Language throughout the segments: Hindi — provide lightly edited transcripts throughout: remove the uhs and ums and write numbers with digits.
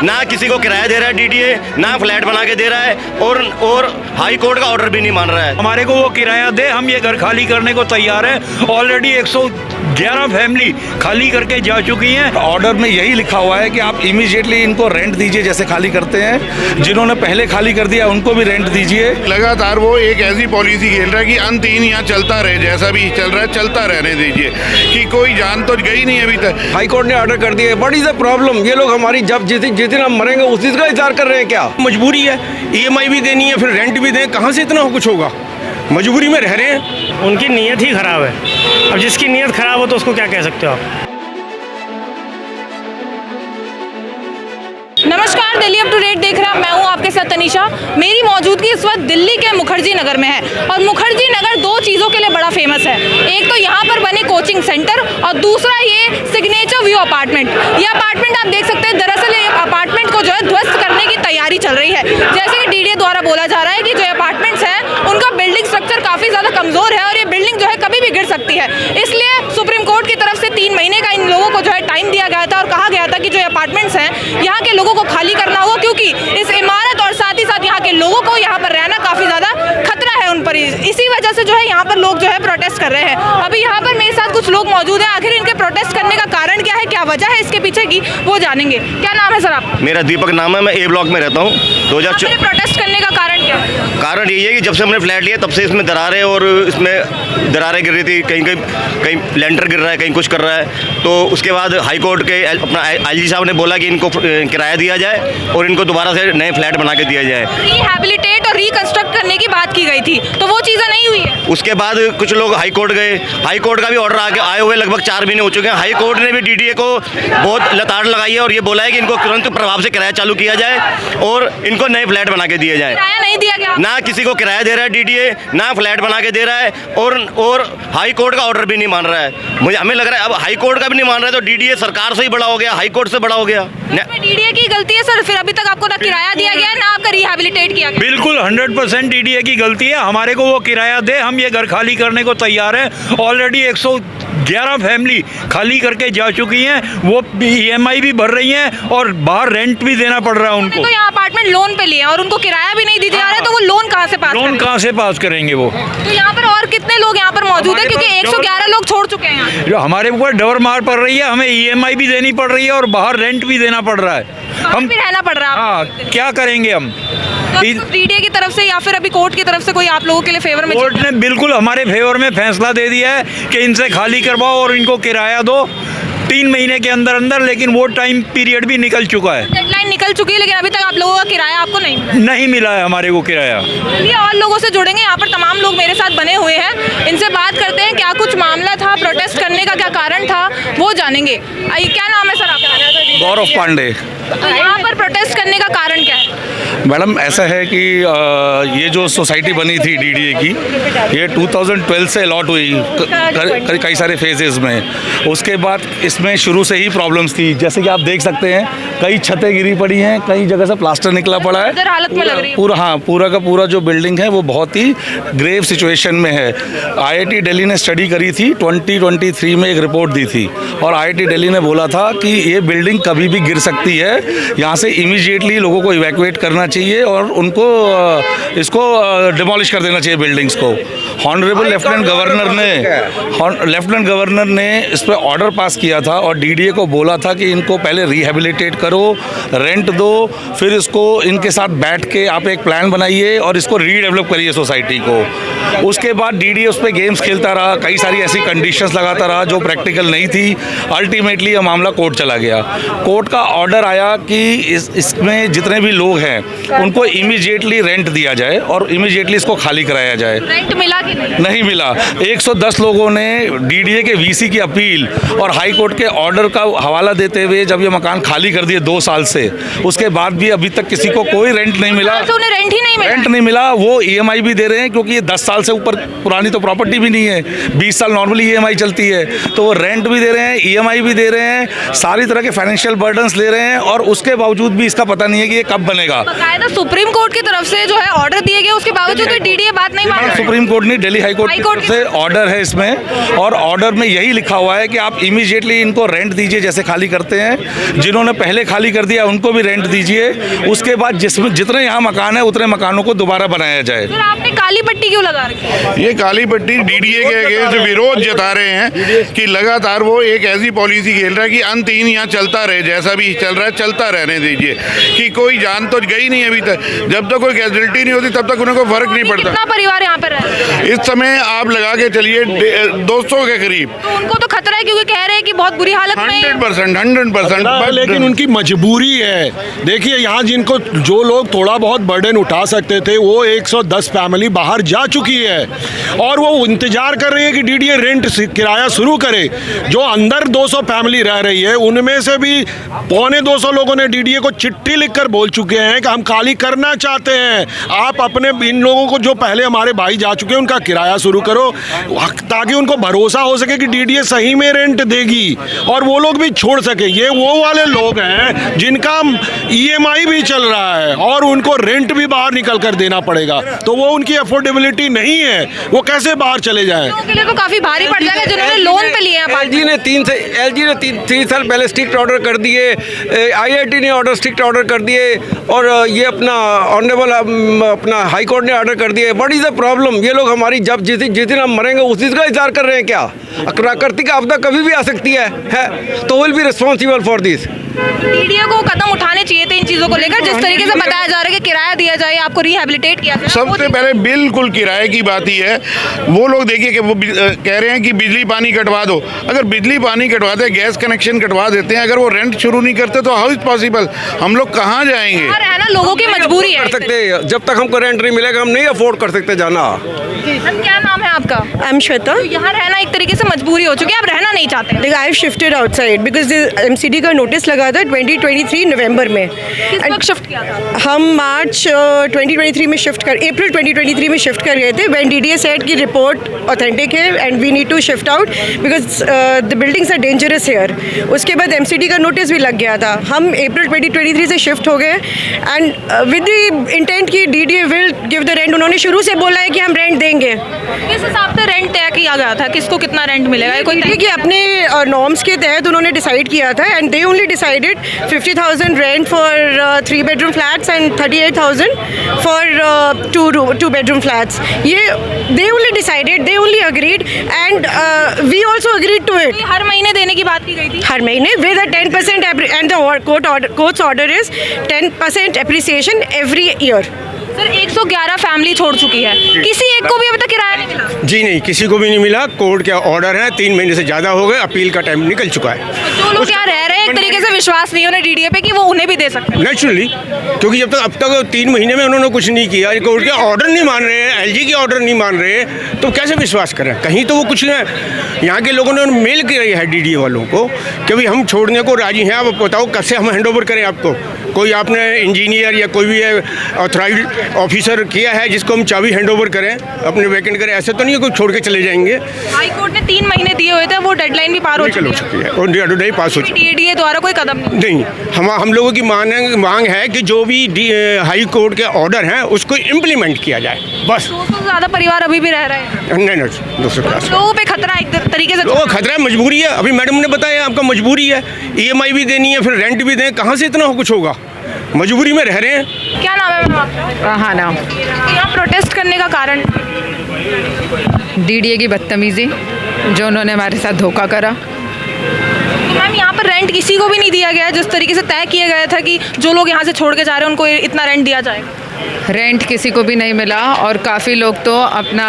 ना किसी को किराया दे रहा है डीडीए, ना फ्लैट बना के दे रहा है, और हाई कोर्ट का ऑर्डर भी नहीं मान रहा है। हमारे को वो किराया दे, हम ये घर खाली करने को तैयार है। ऑलरेडी 111 फैमिली खाली करके जा चुकी हैं। ऑर्डर में यही लिखा हुआ है कि आप इमीडिएटली इनको रेंट दीजिए, जैसे खाली करते हैं। जिन्होंने पहले खाली कर दिया उनको भी रेंट दीजिए। लगातार वो एक ऐसी पॉलिसी खेल रहा है कि अंतहीन यहाँ चलता रहे, जैसा भी चल रहा है चलता रहने दीजिए, कि कोई जान तो गई नहीं अभी तक। हाई कोर्ट ने ऑर्डर कर दिया। What is the problem? ये लोग हमारी जब जिस दिन हम मरेंगे उस दिन का इंतजार कर रहे हैं क्या? मजबूरी है, ईएमआई भी देनी है, फिर रेंट भी दें, कहाँ से इतना कुछ होगा? मजबूरी में रह रहे हैं। उनकी नीयत ही खराब है। अब जिसकी नीयत खराब हो तो उसको क्या कह सकते हो आप। नमस्कार, दिल्ली अप टू डेट देख रहा मैं हूँ आपके साथ तनीषा। मेरी मौजूदगी इस वक्त दिल्ली के मुखर्जी नगर में है और मुखर्जी नगर दो चीज़ों के लिए बड़ा फेमस है। एक तो यहाँ पर बने कोचिंग सेंटर और दूसरा ये सिग्नेचर व्यू अपार्टमेंट। ये अपार्टमेंट आप देख सकते हैं, दरअसल ये अपार्टमेंट को जो है ध्वस्त करने की तैयारी चल रही है। जैसे कि डीडीए द्वारा बोला जा रहा है कि जो अपार्टमेंट्स हैं उनका बिल्डिंग स्ट्रक्चर काफ़ी ज़्यादा कमज़ोर है और ये बिल्डिंग जो है कभी भी गिर सकती है। इसलिए सुप्रीम कोर्ट की तरफ से 3 महीने का इन लोगों को जो है टाइम दिया गया था और कहा गया था कि जो अपार्टमेंट्स हैं यहाँ के लोगों को खाली करना होगा, क्योंकि इस इमारत और साथ ही साथ यहाँ के लोगों को यहाँ पर रहना काफ़ी ज़्यादा खतरा है उन पर। इसी वजह से जो है यहाँ पर लोग जो है प्रोटेस्ट कर रहे हैं। अभी यहाँ पर मेरे साथ कुछ लोग मौजूद हैं। आखिर इनके प्रोटेस्ट करने का कारण क्या है, क्या वजह है इसके पीछे की, वो जानेंगे। क्या नाम है सर आपका? मेरा दीपक नाम है, मैं ए ब्लॉक में रहता हूँ। 2004 प्रोटेस्ट करने का कारण क्या है? कारण यही है कि जब से हमने फ्लैट लिया तब से इसमें दरारें और इसमें दरारें गिर रही थी, कहीं लेंटर गिर रहा है, कहीं कुछ कर रहा है। तो उसके बाद हाई कोर्ट के अपना आईजी साहब ने बोला कि इनको किराया दिया जाए और इनको दोबारा से नए फ्लैट बना के दिया जाए। रिहैबिलिटेट और रिकंस्ट्रक्ट करने की बात की गई थी, तो वो चीज़ें नहीं हुई है। उसके बाद कुछ लोग हाई कोर्ट गए, हाई कोर्ट का भी ऑर्डर आए हुए लगभग 4 महीने हो चुके हैं। हाई कोर्ट ने भी डीडीए को बहुत लताड़ लगाई है और ये बोला है कि इनको तुरंत प्रभाव से किराया चालू किया जाए और इनको नए फ्लैट बना के दिए जाए। किराया नहीं दिया गया, ना किसी को किराया दे रहा है डीडीए, ना फ्लैट बना के दे रहा है, और हाई कोर्ट का ऑर्डर भी नहीं मान रहा है। हमें लग रहा है अब हाई कोर्ट का भी नहीं मान रहा है तो डीडीए सरकार से ही बड़ा हो गया, हाई कोर्ट से बड़ा हो गया। डीडीए की गलती है सर? फिर अभी तक आपको ना किराया दिया गया ना आपका रिहैबिलिटेट किया गया। बिल्कुल 100% डीडीए की गलती है। हमारे को वो किराया दे, हम ये घर खाली करने को तैयार है। ऑलरेडी 111 फैमिली खाली करके जा चुकी हैं। वो ईएमआई भी भर रही हैं और बाहर रेंट भी देना पड़ रहा है उनको। तो यहाँ अपार्टमेंट लोन पे लिए और उनको किराया भी नहीं दी जा रहा है, तो वो लोन कहाँ से पास लोन कहाँ से पास करेंगे वो? तो यहाँ पर और कितने लोग यहाँ पर मौजूद है, क्योंकि 111 लोग छोड़ चुके हैं यहाँ। जो हमारे ऊपर डबर मार पड़ रही है, हमें ईएमआई भी देनी पड़ रही है और बाहर रेंट भी देना पड़ रहा है। हम भी रहना पड़ रहा है। हाँ, क्या करेंगे हम? डीडीए की तरफ से या फिर अभी कोर्ट की तरफ से कोई आप लोगों के लिए फेवर में? कोर्ट ने बिल्कुल हमारे फेवर में फैसला दे दिया है कि इनसे खाली करवाओ और इनको किराया दो 3 महीने के अंदर अंदर, लेकिन वो टाइम पीरियड भी निकल चुका है। डेडलाइन निकल चुकी है, लेकिन अभी तक आप लोगों का किराया आपको नहीं मिला है हमारे को किराया। ये और लोगों से जुड़ेंगे, यहाँ पर तमाम लोग मेरे साथ बने हुए हैं, इनसे बात करते हैं क्या कुछ मामला था, प्रोटेस्ट करने का क्या कारण था, वो जानेंगे। क्या नाम है सर आपका? गौरव पांडे। यहाँ पर प्रोटेस्ट करने का कारण क्या है? मैडम ऐसा है कि ये जो सोसाइटी बनी थी डीडीए की, ये 2012 से अलॉट हुई कई सारे फेजेस में। उसके बाद इसमें शुरू से ही प्रॉब्लम्स थी, जैसे कि आप देख सकते हैं कई छतें गिरी पड़ी हैं, कई जगह से प्लास्टर निकला पड़ा है। हालत में लग रही है पूरा का पूरा जो बिल्डिंग है वो बहुत ही ग्रेव सिचुएशन में है। आईआईटी दिल्ली ने स्टडी करी थी, 2023 में एक रिपोर्ट दी थी और आईआईटी दिल्ली ने बोला था कि ये बिल्डिंग कभी भी गिर सकती है, यहाँ से इमीडिएटली लोगों को इवैक्यूएट करना चाहिए और उनको इसको डिमोलिश कर देना चाहिए बिल्डिंग्स को। ऑनरेबल लेफ्टिनेंट गवर्नर ने इस पर ऑर्डर पास किया था और डीडीए को बोला था कि इनको पहले रिहैबिलिटेट करो, रेंट दो, फिर इसको इनके साथ बैठ के आप एक प्लान बनाइए और इसको रीडेवलप करिए सोसाइटी को। उसके बाद डीडीए उस पर गेम्स खेलता रहा, कई सारी ऐसी कंडीशंस लगाता रहा जो प्रैक्टिकल नहीं थी। अल्टीमेटली यह मामला कोर्ट चला गया। कोर्ट का ऑर्डर आया कि इसमें जितने भी लोग हैं उनको इमीडिएटली रेंट दिया जाए और इमीडिएटली इसको खाली कराया जाए। रेंट मिला कि नहीं मिला। 110 लोगों ने डीडीए के वीसी की अपील और हाई कोर्ट के ऑर्डर का हवाला देते हुए जब ये मकान खाली कर दिए 2 साल से, उसके बाद भी अभी तक किसी को कोई रेंट नहीं मिला। उन्हें रेंट ही रेंट नहीं मिला। वो ईएमआई भी दे रहे हैं क्योंकि ये 10 साल से ऊपर पुरानी तो प्रॉपर्टी भी नहीं है, 20 साल नॉर्मली ईएमआई चलती है, तो वो रेंट भी दे रहे हैं, ईएमआई भी दे रहे हैं, सारी तरह के फाइनेंशियल बर्डन्स ले रहे हैं और उसके बावजूद भी इसका पता नहीं है कि ये कब बनेगा। बाकायदा सुप्रीम कोर्ट की तरफ से जो है ऑर्डर दिए गए उसके बावजूद तो डीडीए बात नहीं मान रहा है। सुप्रीम कोर्ट ने दिल्ली हाई कोर्ट हाई की कोर्ट तरफ से ऑर्डर है इसमें, और ऑर्डर में यही लिखा हुआ है कि आप इमीडिएटली इनको रेंट दीजिए, जैसे खाली करते हैं। जिन्होंने पहले खाली कर दिया उनको भी रेंट दीजिए। उसके बाद जिसमें जितने यहाँ मकान है उतने मकानों को दोबारा बनाया जाए। सर आपने काली पट्टी क्यों लगा रखी है? ये काली पट्टी डीडीए के अगेंस्ट विरोध जता रहे हैं कि लगातार वो एक ऐसी पॉलिसी खेल रहा है कि अंतहीन यहाँ चलता रहे, जैसा भी चल रहा है चलता रहने दीजिए, कि कोई जान तो गई नहीं अभी तक। जब तक कोई कैजुअलिटी नहीं होती तब तक उन्हें कोई फर्क नहीं पड़ता। कितना परिवार यहाँ पर रह? इस समय आप लगा के चलिए 200 के करीब। तो उनको तो खतरा है क्योंकि कह रहे हैं कि बहुत बुरी हालत में है। 100%। लेकिन उनकी मजबूरी है। देखिए यहाँ जिनको जो लोग थोड़ा बहुत बर्डन उठा सकते थे वो 110 फैमिली बाहर जा चुकी है और वो इंतजार कर रही है कि डीडीए रेंट किराया शुरू करे। जो अंदर 200 फैमिली रह रही है उनमें से भी 250 लोगों ने डीडीए को चिट्ठी लिखकर बोल चुके हैं कि हम खाली करना चाहते हैं, आप अपने इन लोगों को जो पहले हमारे भाई जा चुके हैं उनका किराया शुरू करो, ताकि उनको भरोसा हो सके कि डीडीए सही में रेंट देगी और वो लोग भी छोड़ सके। ये वो वाले लोग हैं जिनका ईएमआई भी चल रहा है और उनको रेंट भी बाहर निकल कर देना पड़ेगा, तो वो उनकी अफोर्डेबिलिटी नहीं है, वो कैसे बाहर चले जाएं? लोगों के लिए तो काफी भारी पड़ जाएगा जिन्होंने लोन पे लिए हैं। एलजी ने 3 साल पहले स्ट्रिक्ट ऑर्डर कर दिए, आईआईटी ने ऑर्डर स्ट्रिक्ट ऑर्डर कर दिए और ये अपना ऑनरेबल अपना हाई कोर्ट ने ऑर्डर कर दिए। What is the problem? ये लोग हमारी जब जिस दिन हम मरेंगे उस चीज़ का इंतजार कर रहे हैं क्या? प्राकृतिक आपदा कभी भी आ सकती है तो will be responsible for this. DDA को कदम उठाने चाहिए थे इन चीजों को लेकर, जिस तरीके से बताया जा रहा है कि किराया दिया जाए, आपको रिहेबिलिटेट किया जाए। सबसे पहले बिल्कुल किराए की बात ही है। वो लोग देखिए कि वो कह रहे हैं कि बिजली पानी कटवा दो। अगर बिजली पानी कटवाते, गैस कनेक्शन कटवा देते हैं, अगर वो रेंट शुरू नहीं करते तो हाउ इज पॉसिबल? हम लोग कहाँ जाएंगे? है ना, लोगों की मजबूरी है। कर सकते, जब तक हमको रेंट नहीं मिलेगा हम नहीं अफोर्ड कर सकते जाना। मैम क्या नाम है आपका? I am Shweta. तो यहाँ रहना एक तरीके से मजबूरी हो चुकी है, आप रहना नहीं चाहते? देखो I have shifted outside because MCD का नोटिस लगा था 2023 नवंबर में। किस वक्त शिफ्ट किया था? हम मार्च 2023 में अप्रैल 2023 में शिफ्ट कर गए थे व्हेन डीडीए सेड की रिपोर्ट ऑथेंटिक है and we need to shift out because the buildings are dangerous here. उसके बाद एमसीडी का नोटिस भी लग गया था। हम अप्रैल 2023 से शिफ्ट हो गए एंड विद द इंटेंट की DDA will give the rent. उन्होंने शुरू से बोला है कि हम रेंट देंगे। किस हिसाब से रेंट तय किया गया था? किसको कितना रेंट मिलेगा? कोई कि अपने नॉर्म्स के तहत उन्होंने डिसाइड किया था and they only decided 50,000 rent for 3 bedroom flats and 38,000 for 2 bedroom flats. ये they only decided, they only agreed and we also agreed to it. हर महीने देने की बात की गई थी? हर महीने with a 10% and the courts order is 10% appreciation every year. Sir 111 family छोड़ चुकी है, किसी एक को भी अभी तक किराया नहीं मिला? जी नहीं, किसी को भी नहीं मिला। कोर्ट के ऑर्डर है, 3 महीने से ज़्यादा हो गए, अपील का टाइम निकल चुका है। जो लोग यहाँ रह रहे हैं एक तरीके से विश्वास नहीं है उन्हें डीडीए पे कि वो उन्हें भी दे सकते हैं। नेचुरली, क्योंकि जब तक अब तक 3 महीने में उन्होंने कुछ नहीं किया, कोर्ट के ऑर्डर नहीं मान रहे हैं, एलजी के ऑर्डर नहीं मान रहे हैं, तो कैसे विश्वास करें? कहीं तो वो कुछ है। यहाँ के लोगों ने मेल किया है डीडीए वालों को कि भाई हम छोड़ने को राजी हैं, आप बताओ कैसे हम हैंड ओवर करें आपको। कोई आपने इंजीनियर या कोई भी ऑथराइज्ड ऑफिसर किया है जिसको हम चाबी हैंड ओवर करें, अपने वैकेंट करें? ऐसे तो नहीं है कोई छोड़ के चले जाएंगे। हाई कोर्ट ने 3 महीने दिए हुए थे, वो डेडलाइन भी पार हो चुकी है और डेडलाइन पास हो चुकी है। डीडीए द्वारा कोई कदम नहीं। हम लोगों की मांग है कि जो भी हाई कोर्ट के ऑर्डर हैं उसको इम्प्लीमेंट किया जाए, बस। 200 से ज़्यादा परिवार अभी भी रह रहे हैं। नहीं, दूसरे क्लास लोगों पे खतरा एक तरीके से। वो खतरा है, मजबूरी है। अभी मैडम ने बताया आपका मजबूरी है, ईएमआई भी देनी है, फिर रेंट भी दें, कहाँ से इतना कुछ होगा? मजबूरी में रह रहे हैं। क्या नाम है मैम आपका? हाँ नाम। यहाँ प्रोटेस्ट करने का कारण? डीडीए की बदतमीज़ी, जो उन्होंने हमारे साथ धोखा करा। तो मैम यहाँ पर रेंट किसी को भी नहीं दिया गया, जिस तरीके से तय किया गया था कि जो लोग यहाँ से छोड़ के जा रहे हैं उनको इतना रेंट दिया जाएगा। रेंट किसी को भी नहीं मिला और काफ़ी लोग तो अपना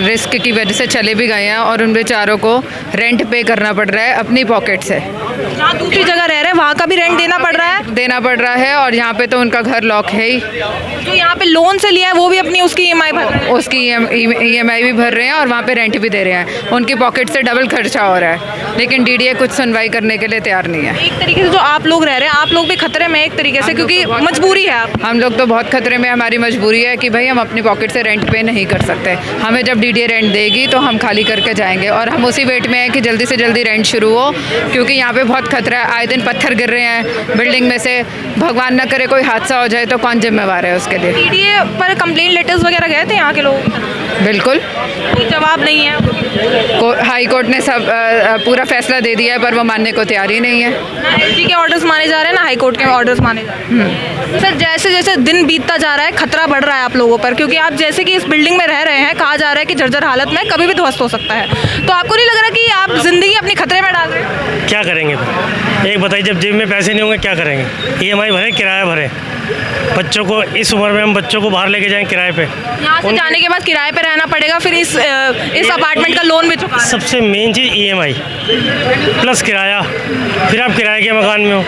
रिस्क की वजह से चले भी गए हैं और उन बेचारों को रेंट पे करना पड़ रहा है अपनी पॉकेट से। जहाँ दूसरी जगह रह रहे हैं वहाँ का भी रेंट देना पड़ रहा है और यहाँ पे तो उनका घर लॉक है ही। जो यहाँ पे लोन से लिया है वो भी अपनी उसकी ईएमआई भर रहे हैं। उसकी ईएमआई भी भर रहे हैं और वहाँ पे रेंट भी दे रहे हैं। उनकी पॉकेट से डबल खर्चा हो रहा है, लेकिन डीडीए कुछ सुनवाई करने के लिए तैयार नहीं है। एक तरीके से जो आप लोग रह रहे हैं, आप लोग भी खतरे में एक तरीके से, क्योंकि मजबूरी है। हम लोग तो बहुत बहुत खतरे में, हमारी मजबूरी है कि भाई हम अपनी पॉकेट से रेंट पे नहीं कर सकते। हमें जब डीडीए रेंट देगी तो हम खाली करके जाएंगे और हम उसी वेट में हैं कि जल्दी से जल्दी रेंट शुरू हो, क्योंकि यहाँ पे बहुत खतरा है। आए दिन पत्थर गिर रहे हैं बिल्डिंग में से, भगवान न करे कोई हादसा हो जाए तो कौन जिम्मेवार है उसके लिए। डीडीए पर कंप्लेंट लेटर्स वगैरह गए थे यहाँ के लोगों की? बिल्कुल, कोई जवाब नहीं है। हाई कोर्ट ने सब पूरा फैसला दे दिया है पर वो मानने को तैयार ही नहीं है। ना एलजी के ऑर्डर्स माने जा रहे हैं ना हाई कोर्ट के ऑर्डर्स माने जा रहे हैं। सर जैसे जैसे दिन बीतता जा रहा है खतरा बढ़ रहा है आप लोगों पर, क्योंकि आप जैसे कि इस बिल्डिंग में रह रहे हैं, कहा जा रहा है कि जर्जर हालत में कभी भी ध्वस्त हो सकता है, तो आपको नहीं लग रहा कि आप जिंदगी अपनी खतरे में डाल रहे हैं? क्या करेंगे फिर? एक बताइए, जब जेब में पैसे नहीं होंगे क्या करेंगे? EMI भरें, किराया भरें। बच्चों को इस उम्र में हम बच्चों को बाहर लेके जाएं किराए पे, यहाँ से जाने के बाद किराए पे रहना पड़ेगा, फिर इस अपार्टमेंट का लोन भी चुकाना। सबसे मेन चीज़ EMI प्लस किराया, फिर आप किराए के मकान में हो,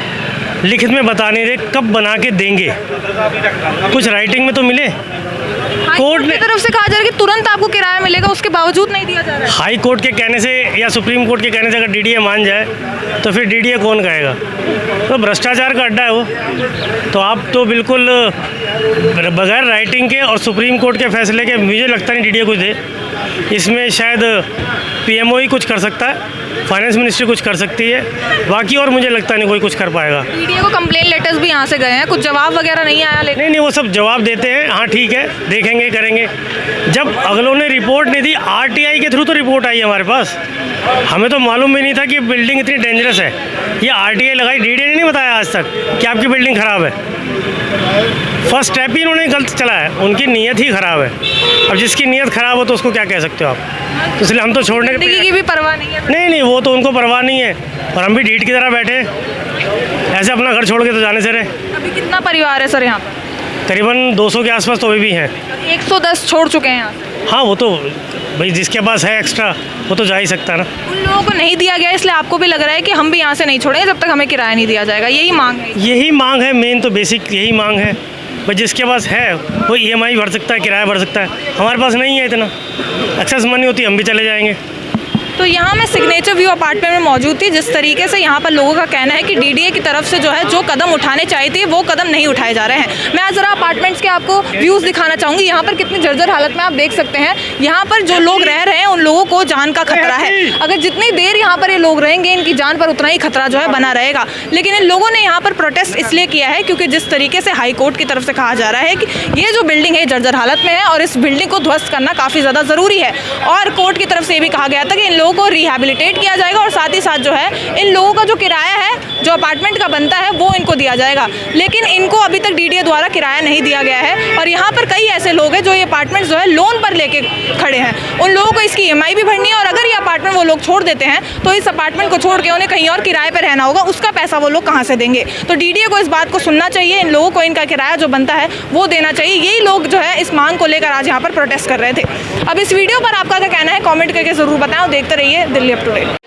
लिखित में बता नहीं रहे कब बना के देंगे, कुछ राइटिंग में तो मिले। कोर्ट ने तरफ से कहा जा रहा है कि तुरंत आपको किराया मिलेगा, उसके बावजूद नहीं दिया जा रहा है। हाई कोर्ट के कहने से या सुप्रीम कोर्ट के कहने से अगर डीडीए मान जाए तो फिर डीडीए कौन कहेगा? तो भ्रष्टाचार का अड्डा है वो। तो आप तो बिल्कुल बगैर राइटिंग के और सुप्रीम कोर्ट के फैसले के मुझे लगता नहीं डीडीए कुछ दे। इसमें शायद PMO ही कुछ कर सकता है, फाइनेंस मिनिस्ट्री कुछ कर सकती है, बाकी और मुझे लगता नहीं कोई कुछ कर पाएगा। डीडीए को कंप्लेन लेटर्स भी यहाँ से गए हैं, कुछ जवाब वगैरह नहीं आया? लेकिन नहीं, वो सब जवाब देते हैं, हाँ ठीक है देखेंगे करेंगे। जब अगलों ने रिपोर्ट नहीं दी, RTI के थ्रू तो रिपोर्ट आई हमारे पास, हमें तो मालूम भी नहीं था कि बिल्डिंग इतनी डेंजरस है। ये RTI लगाई, डीडीए ने नहीं बताया आज तक कि आपकी बिल्डिंग ख़राब है। फर्स्ट स्टेप ही इन्होंने गलत चला है, उनकी नीयत ही ख़राब है। अब जिसकी नीयत ख़राब हो तो उसको क्या कह सकते हो आप? तो इसलिए हम तो छोड़ने की भी परवाह नहीं है। नहीं, वो तो उनको परवाह नहीं है, और हम भी ढीठ की तरह बैठे ऐसे अपना घर छोड़ के तो जाने से रहे। अभी कितना परिवार है सर यहाँ पर? करीबन 200 के आसपास तो अभी भी हैं। 110 छोड़ चुके हैं यहाँ से। हाँ, वो तो भाई जिसके पास है एक्स्ट्रा वो तो जा ही सकता है ना। उन लोगों को नहीं दिया गया, इसलिए आपको भी लग रहा है कि हम भी यहाँ से नहीं छोड़ेंगे जब तक हमें किराया नहीं दिया जाएगा, यही मांग है? यही मांग है, मेन तो बेसिक यही मांग है। भाई जिसके पास है वो EMI भर सकता है, किराया भर सकता है, हमारे पास नहीं है इतना। एक्सेस मनी होती हम भी चले जाएंगे। तो यहाँ मैं सिग्नेचर व्यू अपार्टमेंट में मौजूद थी। जिस तरीके से यहाँ पर लोगों का कहना है कि डीडीए की तरफ से जो है जो कदम उठाने चाहिए थे वो कदम नहीं उठाए जा रहे हैं। मैं आज ज़रा अपार्टमेंट्स के आपको व्यूज़ दिखाना चाहूँगी। यहाँ पर कितनी जर्जर हालत में आप देख सकते हैं। यहाँ पर जो लोग रह रहे हैं उन लोगों को जान का खतरा है। अगर जितनी देर यहाँ पर ये लोग रहेंगे इनकी जान पर उतना ही खतरा जो है बना रहेगा। लेकिन इन लोगों ने यहाँ पर प्रोटेस्ट इसलिए किया है क्योंकि जिस तरीके से हाई कोर्ट की तरफ से कहा जा रहा है कि ये जो बिल्डिंग है जर्जर हालत में है और इस बिल्डिंग को ध्वस्त करना काफ़ी ज़्यादा ज़रूरी है। और कोर्ट की तरफ से ये भी कहा गया था कि इन लोगों को रिहैबिलिटेट किया जाएगा और साथ ही साथ जो है इन लोगों का जो किराया है जो अपार्टमेंट का बनता है वो इनको दिया जाएगा। लेकिन इनको अभी तक डीडीए द्वारा किराया नहीं दिया गया है और यहाँ पर कई ऐसे लोग हैं जो ये अपार्टमेंट जो है लोन पर लेके खड़े हैं। उन लोगों को इसकी EMI भी भरनी है और अगर ये अपार्टमेंट वो लोग छोड़ देते हैं तो इस अपार्टमेंट को छोड़ के उन्हें कहीं और किराए पर रहना होगा, उसका पैसा वो लोग कहाँ से देंगे। तो डीडीए को इस बात को सुनना चाहिए, इन लोगों को इनका किराया जो बनता है वो देना चाहिए। यही लोग जो है इस मांग को लेकर आज यहाँ पर प्रोटेस्ट कर रहे थे। अब इस वीडियो पर आपका क्या कहना है कॉमेंट करके ज़रूर बताएं और देखते रहिए दिल्ली अप टू डेट।